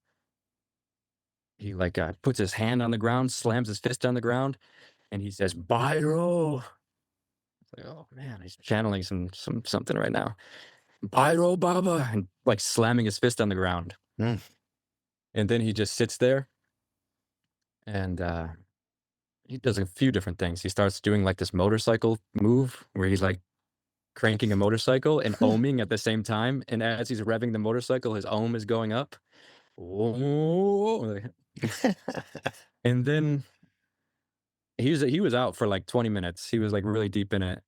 He like puts his hand on the ground, slams his fist on the ground, and he says, "Byro." It's like, oh man, he's channeling something right now. "Byro Baba," and like slamming his fist on the ground. Mm. And then he just sits there and he does a few different things. He starts doing like this motorcycle move where he's like cranking a motorcycle and ohming at the same time. And as he's revving the motorcycle, his ohm is going up. And then he was out for like 20 minutes. He was like really deep in it.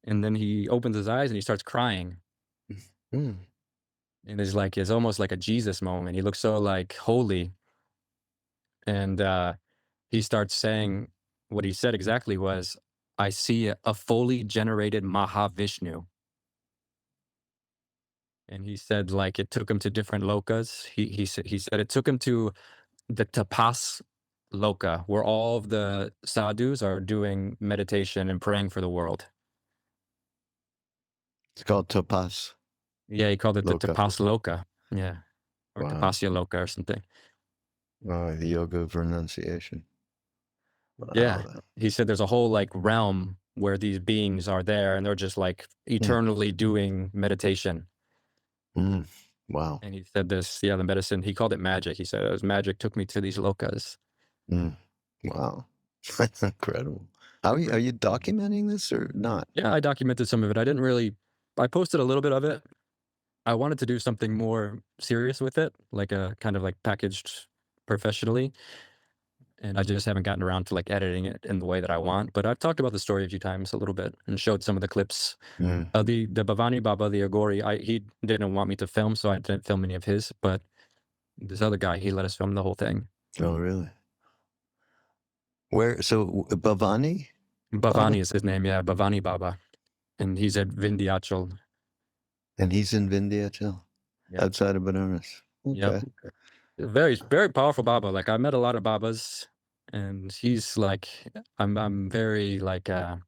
And then he opens his eyes and he starts crying. Mm. And it's almost like a Jesus moment. He looks so like holy. And he starts saying what he said exactly was, "I see a fully generated Mahavishnu." And he said like it took him to different lokas. He said it took him to the tapas loka, where all of the sadhus are doing meditation and praying for the world. It's called Tapas Yeah, he called it the Loka. tapas loka. Yeah, or Wow. tapasya loka or something. Oh, the yoga of renunciation. Wow. Yeah, he said there's a whole like realm where these beings are there, and they're just like eternally doing meditation. Mm. Wow. And he said this, yeah, the medicine, he called it magic. He said it was magic took me to these lokas. Mm. Wow. That's incredible. Are you documenting this or not? Yeah, I documented some of it. I posted a little bit of it. I wanted to do something more serious with it, like a kind of like packaged professionally. And I just haven't gotten around to like editing it in the way that I want. But I've talked about the story a few times a little bit and showed some of the clips. Mm. The Bhavani Baba, the Aghori, he didn't want me to film, so I didn't film any of his. But this other guy, he let us film the whole thing. Oh, really? Where? So Bhavani? Bhavani is his name, yeah, Bhavani Baba. And he's at Vindhyachal. And he's in Vindhyachal, outside of Banaras. Okay. Yep. Very, very powerful Baba. Like I met a lot of Babas, and he's like, I'm very like, I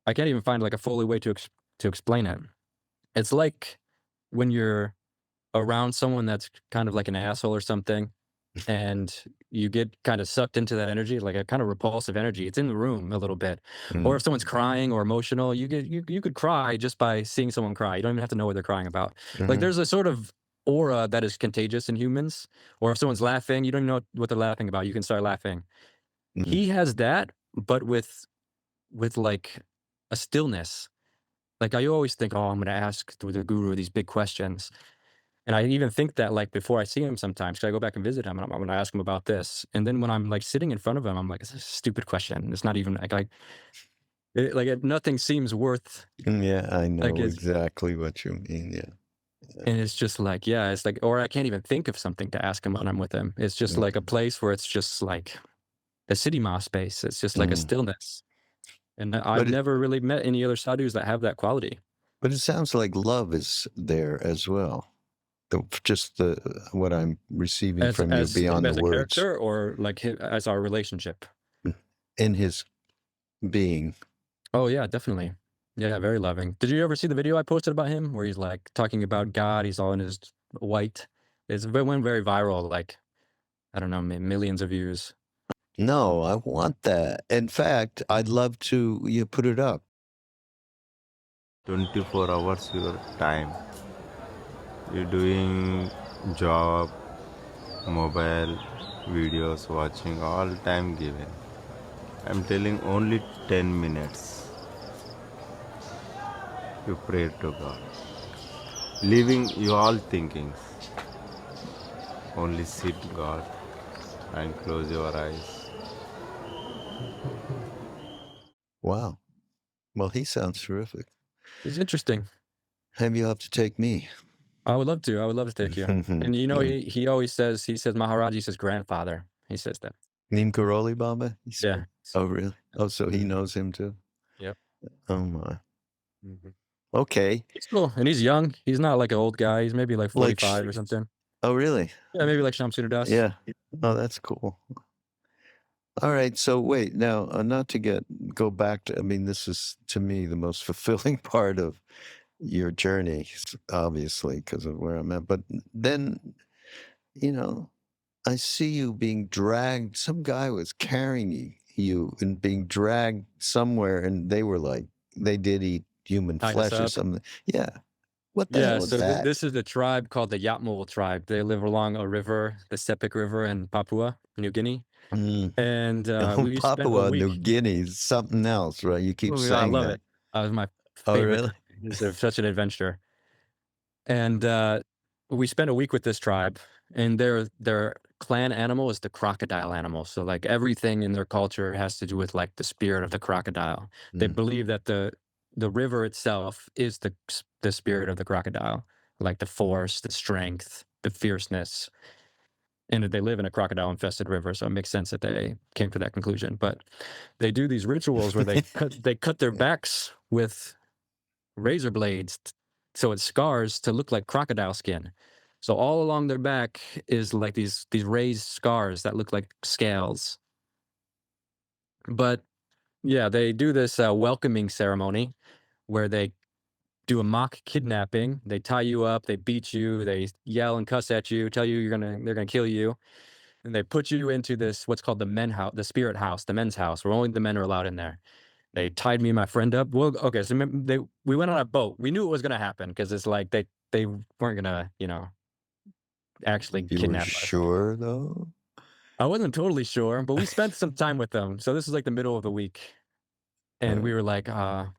can't even find like a fully way to explain it. It's like when you're around someone that's kind of like an asshole or something, and you get kind of sucked into that energy, like a kind of repulsive energy. It's in the room a little bit. Or if someone's crying or emotional, you could cry just by seeing someone cry. You don't even have to know what they're crying about. Like there's a sort of aura that is contagious in humans. Or if someone's laughing, you don't even know what they're laughing about. You can start laughing. He has that, but with like a stillness. Like I always think, oh, I'm going to ask the guru these big questions. And I even think that like before I see him sometimes, 'cause I go back and visit him, and I'm gonna ask him about this. And then when I'm like sitting in front of him, I'm like, it's a stupid question. It's not even nothing seems worth. Yeah, I know Like it's, exactly what you mean. Yeah. and it's just like, yeah, it's like, or I can't even think of something to ask him when I'm with him. It's just like a place where it's just like a city ma space. It's just like a stillness. And I've never really met any other sadhus that have that quality. But it sounds like love is there as well. What I'm receiving from you beyond as the a words. character, or like as our relationship in his being. Oh yeah, definitely. Yeah, very loving. Did you ever see the video I posted about him where he's like talking about God? He's all in his white. It went very viral, like I don't know, millions of views. No, I want that. In fact, I'd love to you put it up. 24 hours your time. You're doing job, mobile, videos, watching, all time given. I'm telling only 10 minutes. You pray to God. Leaving you all thinkings. Only sit God and close your eyes. Wow. Well, he sounds terrific. He's interesting. Maybe you'll have to take me. I would love to. I would love to take you. And you know, he always says, Maharaj-ji says grandfather. He says that. Neem Karoli Baba? Yeah. Oh, really? Oh, so he knows him too? Yep. Oh, my. Okay. He's cool. And he's young. He's not like an old guy. He's maybe like 45 or something. Oh, really? Yeah, maybe like Shamsuddin Das. Yeah. Oh, that's cool. All right. So wait, now not to go back to. I mean, this is to me the most fulfilling part of your journey, obviously, because of where I'm at. But then, you know, I see you being dragged. Some guy was carrying you and being dragged somewhere, and they were like, they did eat human Tied us flesh or up. something. Yeah. What the Yeah, hell is so that? this is a tribe called the Yatmul tribe. They live along a river, the Sepik River in Papua New Guinea. Mm. And Oh, we spent a Papua New week. Guinea is something else, right? You keep Oh, yeah, I saying love that. it. That was my Oh, favorite really? country. It's such an adventure. And we spent a week with this tribe, and their clan animal is the crocodile animal. So like everything in their culture has to do with like the spirit of the crocodile. They Mm. believe that the river itself is the spirit of the crocodile, like the force, the strength, the fierceness. And they live in a crocodile infested river, so it makes sense that they came to that conclusion. But they do these rituals where they cut their backs with razor blades, so it scars to look like crocodile skin. So all along their back is like these raised scars that look like scales. But yeah, they do this welcoming ceremony where they do a mock kidnapping. They tie you up, they beat you, they yell and cuss at you, tell you they're gonna kill you, and they put you into this what's called the spirit house, the men's house, where only the men are allowed in there. They tied me and my friend up. Well, okay, so we went on a boat. We knew it was gonna happen because it's like they weren't gonna, actually You were kidnap us. sure, though? I wasn't totally sure, but we spent some time with them. So this was like the middle of the week. And we were like,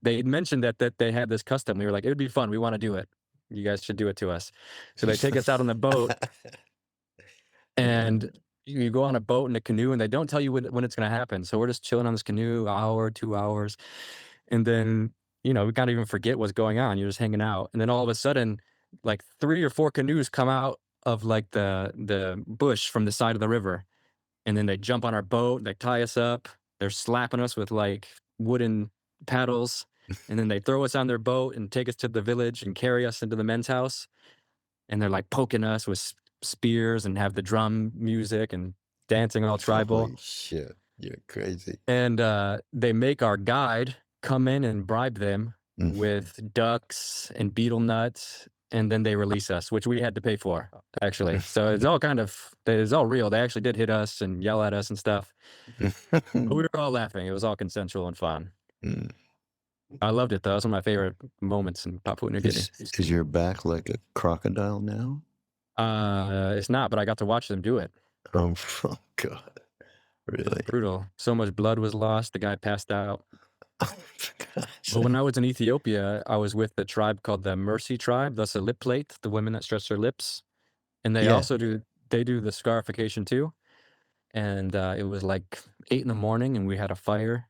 they mentioned that they had this custom. We were like, it would be fun. We want to do it. You guys should do it to us. So they take us out on the boat, and you go on a boat in a canoe, and they don't tell you when it's going to happen. So we're just chilling on this canoe, hour, 2 hours. And then, we can't even forget what's going on. You're just hanging out. And then all of a sudden, like 3 or 4 canoes come out of like the bush from the side of the river. And then they jump on our boat, they tie us up, they're slapping us with like wooden paddles. And then they throw us on their boat and take us to the village and carry us into the men's house. And they're like poking us with spears and have the drum music and dancing all tribal. Holy shit. You're crazy. And they make our guide come in and bribe them with ducks and betel nuts, and then they release us, which we had to pay for, actually. So it's all real. They actually did hit us and yell at us and stuff. But we were all laughing. It was all consensual and fun. I loved it, though. It was one of my favorite moments in Papua New Guinea. Is your back like a crocodile now? It's not, but I got to watch them do it. Oh, God. Really? Brutal. So much blood was lost. The guy passed out. Well, when I was in Ethiopia, I was with the tribe called the Mercy tribe. That's a lip plate, the women that stretch their lips. And they also do the scarification too. And it was like 8 a.m, and we had a fire.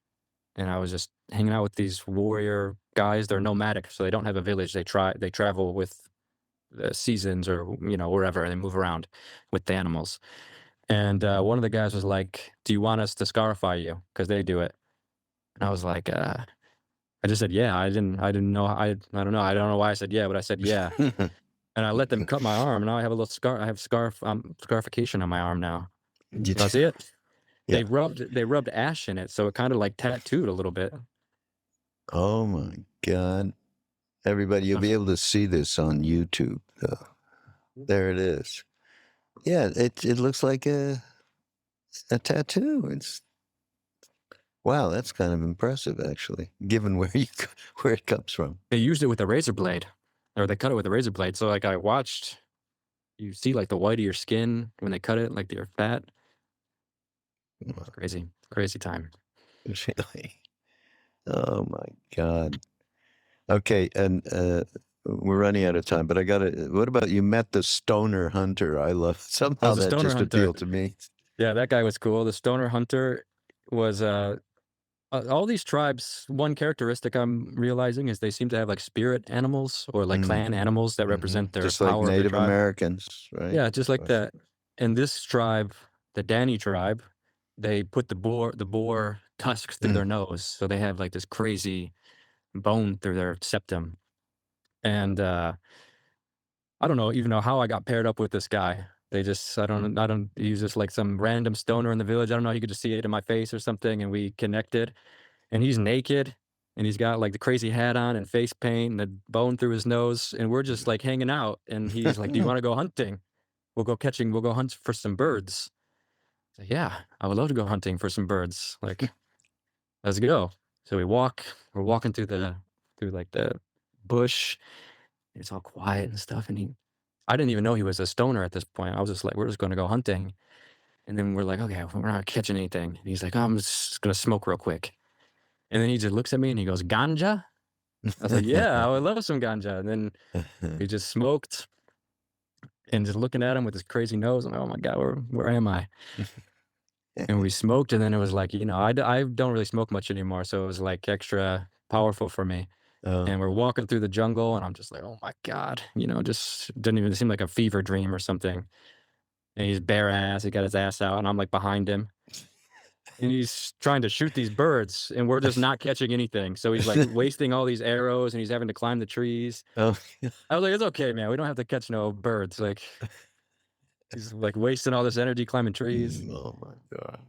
And I was just hanging out with these warrior guys. They're nomadic, so they don't have a village. They travel with the seasons or, wherever, and they move around with the animals. And one of the guys was like, "Do you want us to scarify you? Because they do it." And I was like, I just said, yeah. I didn't know. I don't know. I don't know why I said yeah, but I said yeah. And I let them cut my arm. Now I have a little scar. I have scarification on my arm now. You see it? Yeah. They rubbed ash in it, so it kind of like tattooed a little bit. Oh my God. Everybody, you'll be able to see this on YouTube. There it is. Yeah, it looks like a tattoo. Wow, that's kind of impressive, actually, given where it comes from. They used it with a razor blade, or they cut it with a razor blade. So like I watched, you see like the white of your skin when they cut it, like your fat. It's crazy time. Really? Oh my God. Okay, and we're running out of time, but what about you met the stoner hunter? I love, somehow that just appealed to me. Yeah, that guy was cool. The stoner hunter was, all these tribes, one characteristic I'm realizing is they seem to have like spirit animals or like clan animals that represent their just power. Like Native Americans, right? Yeah, just like that. And this tribe, the Dani tribe, they put the boar tusks through their nose. So they have like this crazy bone through their septum. And I don't know even know how I got paired up with this guy. They just, I don't, he was just like some random stoner in the village. I don't know. He could just see it in my face or something. And we connected, and he's naked and he's got like the crazy hat on and face paint and a bone through his nose. And we're just like hanging out. And he's like, do you want to go hunting? We'll go hunt for some birds. I said, yeah, I would love to go hunting for some birds. Like, let's go. So we're walking through like the bush. It's all quiet and stuff. And I didn't even know he was a stoner at this point. I was just like, we're just going to go hunting. And then we're like, okay, we're not catching anything. And he's like, oh, I'm just going to smoke real quick. And then he just looks at me and he goes, ganja? I was like, yeah, I would love some ganja. And then we just smoked and just looking at him with his crazy nose. I'm like, oh my God, where am I? And we smoked, and then it was like, I don't really smoke much anymore. So it was like extra powerful for me. And we're walking through the jungle, and I'm just like, oh my God, just didn't even seem like a fever dream or something. And he's bare ass, he got his ass out, and I'm like behind him. And he's trying to shoot these birds, and we're just not catching anything. So he's like wasting all these arrows, and he's having to climb the trees. I was like, it's okay, man. We don't have to catch no birds. Like, he's like wasting all this energy climbing trees. Oh my God.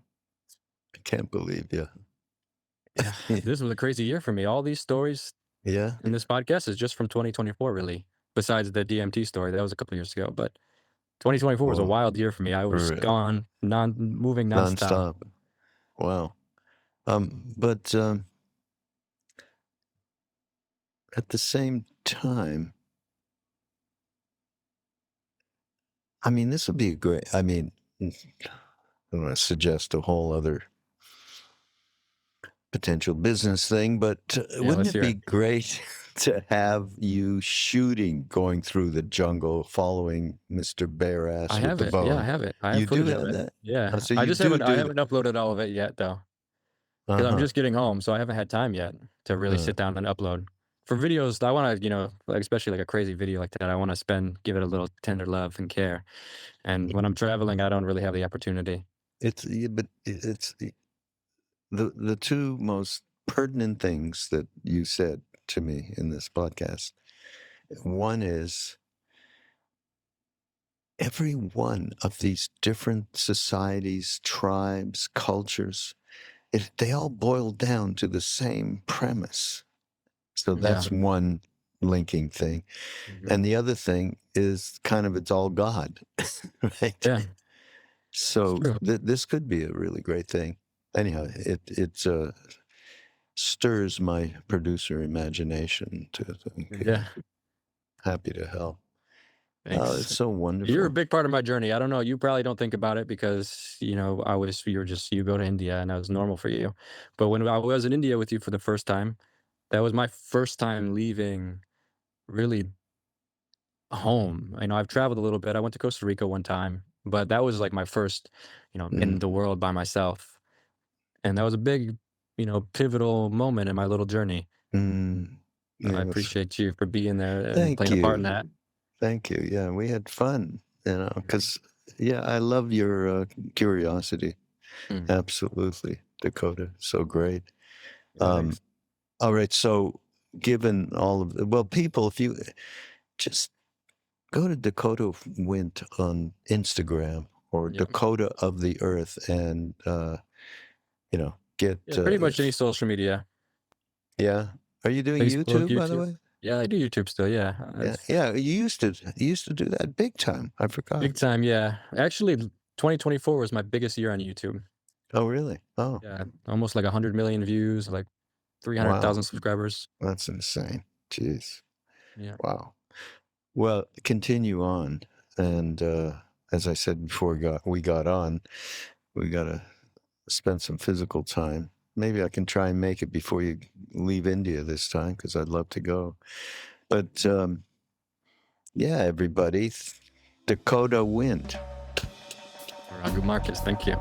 I can't believe you. Yeah. This was a crazy year for me. All these stories Yeah. in this podcast is just from 2024, really. Besides the DMT story, that was a couple of years ago. But 2024 was a wild year for me. I was gone, moving nonstop. Wow. But at the same time, I mean, this would be I don't want to suggest a whole other potential business thing, but wouldn't it be great to have you going through the jungle, following Mr. Badass with the bow? Yeah, I have it. I have footage of that? Yeah. So I haven't uploaded all of it yet, though. Because I'm just getting home, so I haven't had time yet to really sit down and upload. For videos, I want to, like, especially like a crazy video like that, I want to give it a little tender love and care. And when I'm traveling, I don't really have the opportunity. It's the two most pertinent things that you said to me in this podcast. One is every one of these different societies, tribes, cultures, they all boil down to the same premise. So that's one linking thing. Mm-hmm. And the other thing is it's all God, right? Yeah. So this could be a really great thing. Anyhow, it stirs my producer imagination to think. Yeah. Happy to help. Thanks. Oh, it's so wonderful. You're a big part of my journey. I don't know. You probably don't think about it because, you go to India and that was normal for you. But when I was in India with you for the first time, that was my first time leaving really home. I've traveled a little bit. I went to Costa Rica one time, but that was like my first, in the world by myself. And that was a big, pivotal moment in my little journey. Yes. I appreciate you for being there and playing a part in that. Thank you. Yeah, we had fun, because, I love your curiosity. Absolutely, Dakota. So great. All right. So given all of people, if you just go to Dakota Wint on Instagram or Dakota of the Earth and, get... pretty much any social media. Yeah. Are you doing Facebook, YouTube, by the way? Yeah, I do YouTube still. Yeah. Yeah. You used to do that big time. I forgot. Big time. Yeah. Actually, 2024 was my biggest year on YouTube. Oh, really? Oh, yeah. Almost like 100 million views, like 300,000 subscribers. That's insane. Jeez. Yeah. Wow. Well, continue on. And as I said before we got on, we got to spend some physical time. Maybe I can try and make it before you leave India this time, because I'd love to go. But everybody, Dakota Wint. Raghu Markus, thank you.